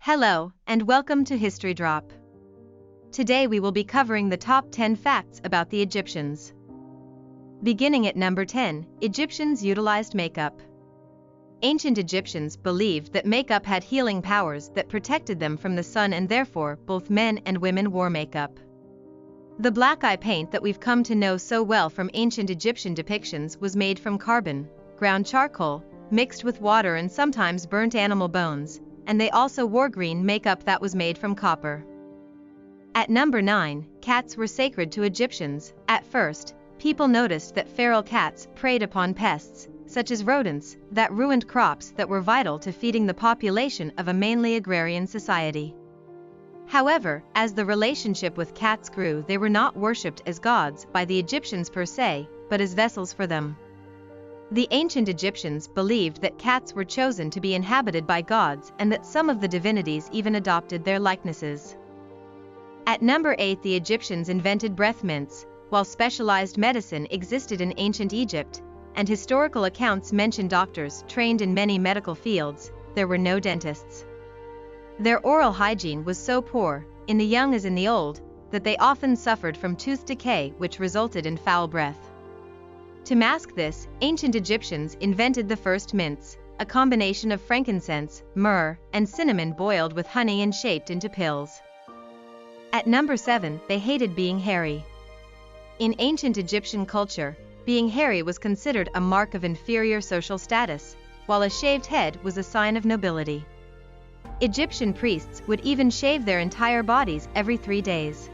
Hello, and welcome to History Drop. Today we will be covering the top 10 facts about the Egyptians. Beginning at number 10, Egyptians utilized makeup. Ancient Egyptians believed that makeup had healing powers that protected them from the sun, and therefore both men and women wore makeup. The black eye paint that we've come to know so well from ancient Egyptian depictions was made from carbon, ground charcoal, mixed with water and sometimes burnt animal bones, and they also wore green makeup that was made from copper. At number 9, cats were sacred to Egyptians. At first, people noticed that feral cats preyed upon pests, such as rodents, that ruined crops that were vital to feeding the population of a mainly agrarian society. However, as the relationship with cats grew, they were not worshipped as gods by the Egyptians per se, but as vessels for them. The ancient Egyptians believed that cats were chosen to be inhabited by gods and that some of the divinities even adopted their likenesses. At number 8, the Egyptians invented breath mints. While specialized medicine existed in ancient Egypt, and historical accounts mention doctors trained in many medical fields, there were no dentists. Their oral hygiene was so poor, in the young as in the old, that they often suffered from tooth decay, which resulted in foul breath. To mask this, ancient Egyptians invented the first mints, a combination of frankincense, myrrh, and cinnamon boiled with honey and shaped into pills. At number 7, they hated being hairy. In ancient Egyptian culture, being hairy was considered a mark of inferior social status, while a shaved head was a sign of nobility. Egyptian priests would even shave their entire bodies every 3 days.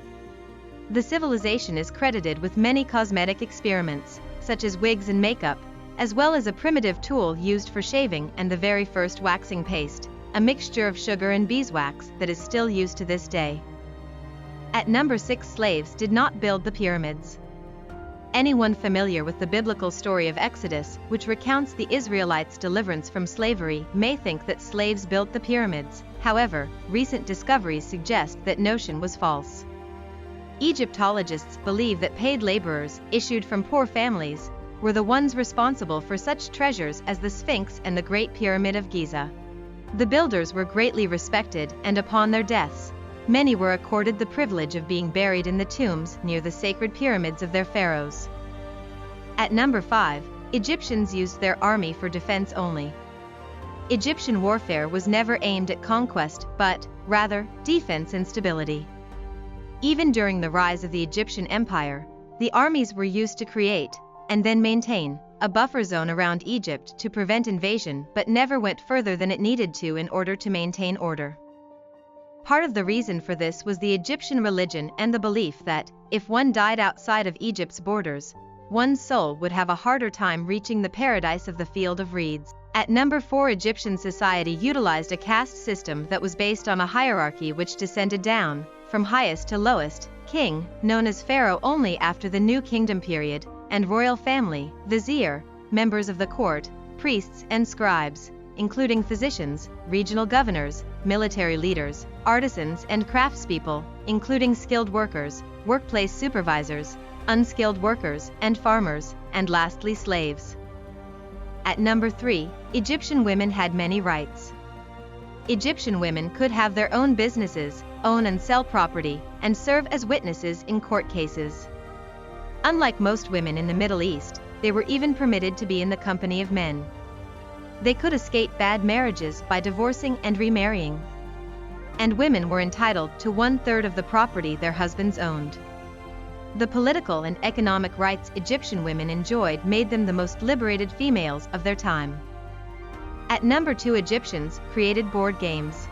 The civilization is credited with many cosmetic experiments, such as wigs and makeup, as well as a primitive tool used for shaving and the very first waxing paste, a mixture of sugar and beeswax that is still used to this day. At number 6, slaves did not build the pyramids. Anyone familiar with the biblical story of Exodus, which recounts the Israelites' deliverance from slavery, may think that slaves built the pyramids. However, recent discoveries suggest that notion was false. Egyptologists believe that paid laborers, issued from poor families, were the ones responsible for such treasures as the Sphinx and the Great Pyramid of Giza. The builders were greatly respected, and upon their deaths, many were accorded the privilege of being buried in the tombs near the sacred pyramids of their pharaohs. At number 5, Egyptians used their army for defense only. Egyptian warfare was never aimed at conquest, but, rather, defense and stability. Even during the rise of the Egyptian Empire, the armies were used to create, and then maintain, a buffer zone around Egypt to prevent invasion, but never went further than it needed to in order to maintain order. Part of the reason for this was the Egyptian religion and the belief that, if one died outside of Egypt's borders, one's soul would have a harder time reaching the paradise of the field of reeds. At number 4, Egyptian society utilized a caste system that was based on a hierarchy which descended down, from highest to lowest, king, known as pharaoh only after the New Kingdom period, and royal family, vizier, members of the court, priests and scribes, including physicians, regional governors, military leaders, artisans and craftspeople, including skilled workers, workplace supervisors, unskilled workers, and farmers, and lastly slaves. At number 3, Egyptian women had many rights. Egyptian women could have their own businesses, own and sell property, and serve as witnesses in court cases. Unlike most women in the Middle East, they were even permitted to be in the company of men. They could escape bad marriages by divorcing and remarrying. And women were entitled to 1/3 of the property their husbands owned. The political and economic rights Egyptian women enjoyed made them the most liberated females of their time. At number 2, Egyptians created board games.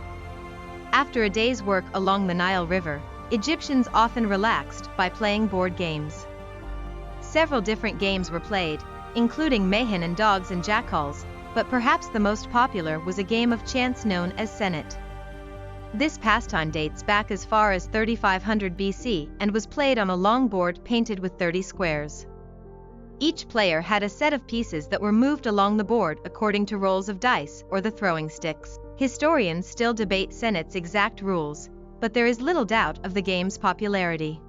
After a day's work along the Nile River, Egyptians often relaxed by playing board games. Several different games were played, including Mayhen and Dogs and Jackals, but perhaps the most popular was a game of chance known as Fascinate. This pastime dates back as far as 3500 BC and was played on a long board painted with 30 squares. Each player had a set of pieces that were moved along the board according to rolls of dice or the throwing sticks. Historians still debate Fascinate's exact rules, but there is little doubt of the game's popularity.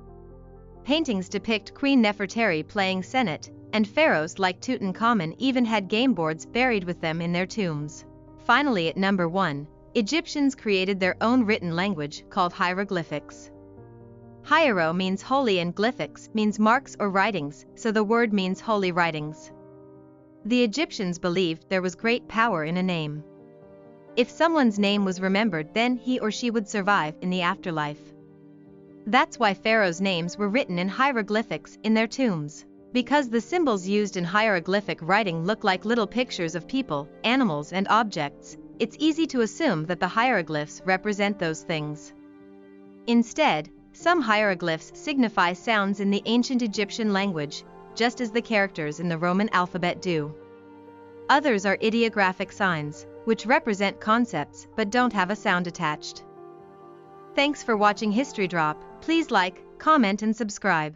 Paintings depict Queen Nefertari playing Fascinate, and pharaohs like Tutankhamun even had game boards buried with them in their tombs. Finally, at number 1, Egyptians created their own written language called hieroglyphics. Hiero means holy and glyphics means marks or writings, so the word means holy writings. The Egyptians believed there was great power in a name. If someone's name was remembered, then he or she would survive in the afterlife. That's why pharaohs' names were written in hieroglyphics in their tombs. Because the symbols used in hieroglyphic writing look like little pictures of people, animals, and objects, it's easy to assume that the hieroglyphs represent those things. Instead, some hieroglyphs signify sounds in the ancient Egyptian language, just as the characters in the Roman alphabet do. Others are ideographic signs, which represent concepts but don't have a sound attached. Thanks for watching History Drop. Please like, comment, and subscribe.